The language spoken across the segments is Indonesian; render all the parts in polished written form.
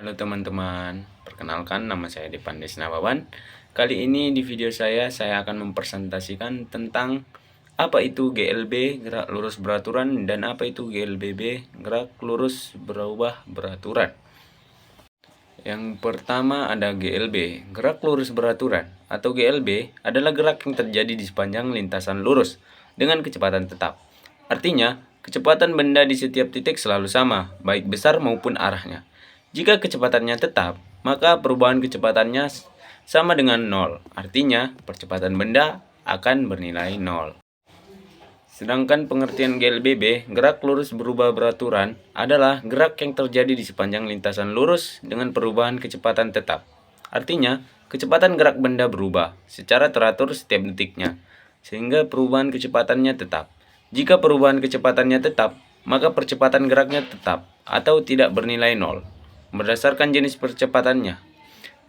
Halo teman-teman, perkenalkan nama saya Depan Desnawawan. Kali ini di video saya akan mempresentasikan tentang apa itu GLB, gerak lurus beraturan, dan apa itu GLBB, gerak lurus berubah beraturan. Yang pertama ada GLB, gerak lurus beraturan, atau GLB adalah gerak yang terjadi di sepanjang lintasan lurus dengan kecepatan tetap. Artinya, kecepatan benda di setiap titik selalu sama, baik besar maupun arahnya. Jika kecepatannya tetap, maka perubahan kecepatannya sama dengan 0. Artinya, percepatan benda akan bernilai 0. Sedangkan pengertian GLBB, gerak lurus berubah beraturan, adalah gerak yang terjadi di sepanjang lintasan lurus dengan perubahan kecepatan tetap. Artinya, kecepatan gerak benda berubah secara teratur setiap detiknya, sehingga perubahan kecepatannya tetap. Jika perubahan kecepatannya tetap, maka percepatan geraknya tetap atau tidak bernilai 0. Berdasarkan jenis percepatannya,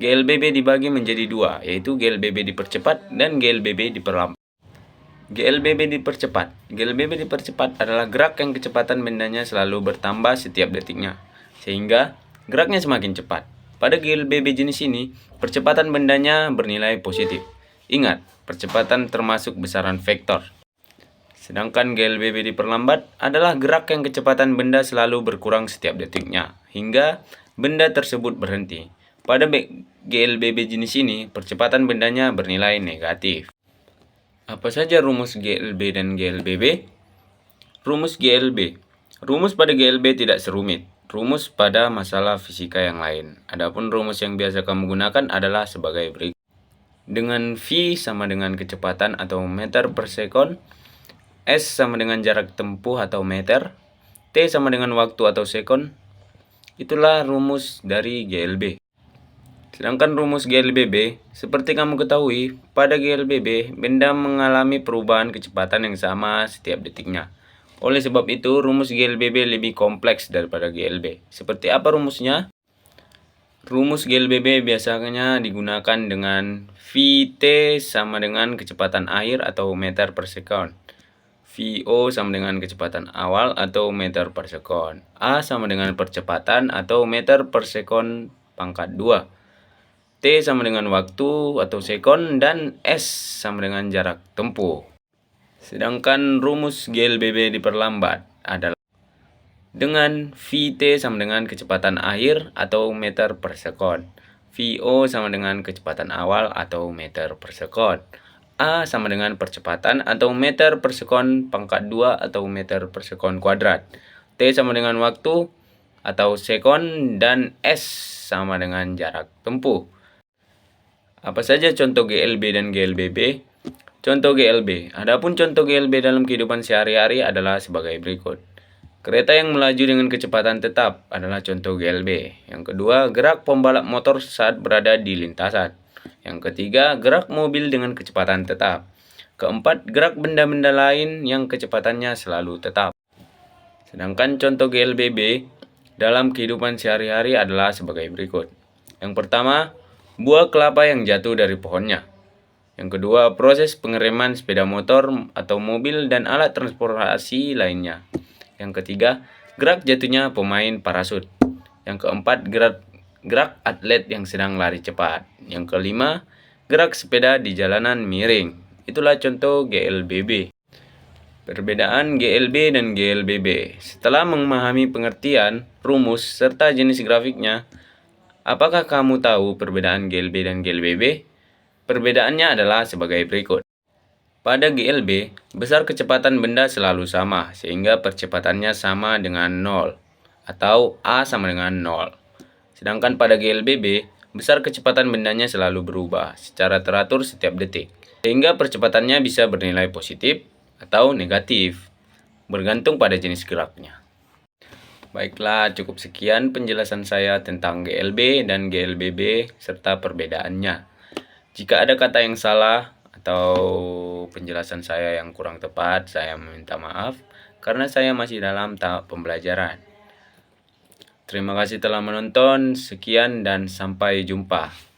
GLBB dibagi menjadi dua, yaitu GLBB dipercepat dan GLBB diperlambat. GLBB dipercepat adalah gerak yang kecepatan bendanya selalu bertambah setiap detiknya, sehingga geraknya semakin cepat. Pada GLBB jenis ini, percepatan bendanya bernilai positif. Ingat, percepatan termasuk besaran vektor. Sedangkan GLBB diperlambat adalah gerak yang kecepatan benda selalu berkurang setiap detiknya, hingga benda tersebut berhenti. Pada GLBB jenis ini, percepatan bendanya bernilai negatif. Apa saja rumus GLB dan GLBB? Rumus GLB. Rumus pada GLB tidak serumit. Rumus pada masalah fisika yang lain. Adapun rumus yang biasa kamu gunakan adalah sebagai berikut. Dengan V sama dengan kecepatan atau meter per sekon, S sama dengan jarak tempuh atau meter, T sama dengan waktu atau sekon. Itulah rumus dari GLB. Sedangkan rumus GLBB, seperti kamu ketahui, pada GLBB, benda mengalami perubahan kecepatan yang sama setiap detiknya. Oleh sebab itu, rumus GLBB lebih kompleks daripada GLB. Seperti apa rumusnya? Rumus GLBB biasanya digunakan dengan Vt sama dengan kecepatan akhir atau meter per sekon. Vo sama dengan kecepatan awal atau meter per sekon. A sama dengan percepatan atau meter per sekon pangkat 2. T sama dengan waktu atau sekon, dan S sama dengan jarak tempuh. Sedangkan rumus GLBB diperlambat adalah dengan Vt sama dengan kecepatan akhir atau meter per sekon. Vo sama dengan kecepatan awal atau meter per sekon. A sama dengan percepatan atau meter per sekon pangkat 2 atau meter per sekon kuadrat. T sama dengan waktu atau sekon, dan S sama dengan jarak tempuh. Apa saja contoh GLB dan GLBB? Contoh GLB. Adapun contoh GLB dalam kehidupan sehari-hari adalah sebagai berikut. Kereta yang melaju dengan kecepatan tetap adalah contoh GLB. Yang kedua, gerak pembalap motor saat berada di lintasan. Yang ketiga, gerak mobil dengan kecepatan tetap. Keempat, gerak benda-benda lain yang kecepatannya selalu tetap. Sedangkan contoh GLBB dalam kehidupan sehari-hari adalah sebagai berikut. Yang pertama, buah kelapa yang jatuh dari pohonnya. Yang kedua, proses pengereman sepeda motor atau mobil dan alat transportasi lainnya. Yang ketiga, gerak jatuhnya pemain parasut. Yang keempat, gerak atlet yang sedang lari cepat. Yang kelima, gerak sepeda di jalanan miring. Itulah contoh GLBB. Perbedaan GLB dan GLBB. Setelah memahami pengertian, rumus, serta jenis grafiknya, apakah kamu tahu perbedaan GLB dan GLBB? Perbedaannya adalah sebagai berikut. Pada GLB, besar kecepatan benda selalu sama, sehingga percepatannya sama dengan 0, atau A sama dengan 0. Sedangkan pada GLBB, besar kecepatan bendanya selalu berubah secara teratur setiap detik, sehingga percepatannya bisa bernilai positif atau negatif, bergantung pada jenis geraknya. Baiklah, cukup sekian penjelasan saya tentang GLB dan GLBB serta perbedaannya. Jika ada kata yang salah atau penjelasan saya yang kurang tepat, saya meminta maaf karena saya masih dalam tahap pembelajaran. Terima kasih telah menonton, sekian dan sampai jumpa.